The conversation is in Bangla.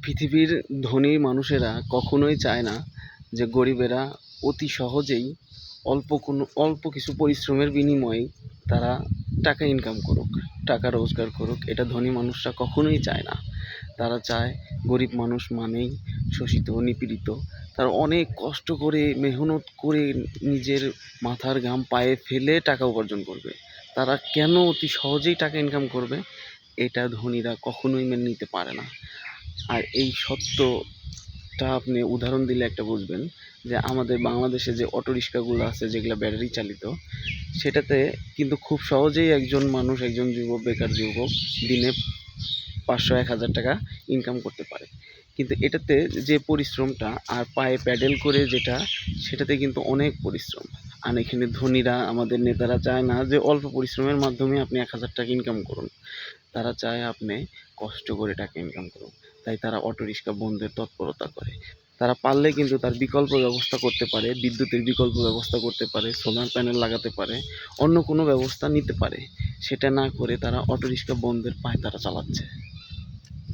পৃথিবীর ধনী মানুষেরা কখনোই চায় না যে গরিবেরা অতি সহজেই অল্প কিছু পরিশ্রমের বিনিময়ে তারা টাকা ইনকাম করুক, টাকা রোজগার করুক। এটা ধনী মানুষরা কখনোই চায় না। তারা চায় গরিব মানুষ মানেই শোষিত, নিপীড়িত। তারা অনেক কষ্ট করে, মেহনত করে নিজের মাথার ঘাম পায়ে ফেলে টাকা উপার্জন করবে। তারা কেন অতি সহজেই টাকা ইনকাম করবে, এটা ধনীরা কখনোই মেনে নিতে পারে না। আর এই সত্যটা আপনি উদাহরণ দিলে একটা বুঝবেন যে আমাদের বাংলাদেশে যে অটো রিক্সাগুলো আছে, যেগুলো ব্যাটারি চালিত, সেটাতে কিন্তু খুব সহজেই একজন মানুষ, একজন যুবক, বেকার যুবক দিনে 500-1000 টাকা ইনকাম করতে পারে। কিন্তু এটাতে যে পরিশ্রমটা আর পায়ে প্যাডেল করে যেটা, সেটাতে কিন্তু অনেক পরিশ্রম। আর এখানে ধনীরা, আমাদের নেতারা চায় না যে অল্প পরিশ্রমের মাধ্যমে আপনি 1000 টাকা ইনকাম করুন। তারা চায় আপনি কষ্ট করে টাকা ইনকাম করুন। তাই তারা অটো রিক্সা বন্ধের তৎপরতা করে। তারা পারলে কিন্তু তার বিকল্প ব্যবস্থা করতে পারে, বিদ্যুতের বিকল্প ব্যবস্থা করতে পারে, সোলার প্যানেল লাগাতে পারে, অন্য কোনো ব্যবস্থা নিতে পারে। সেটা না করে তারা অটো রিক্সা বন্ধের পায়তারা চালাচ্ছে।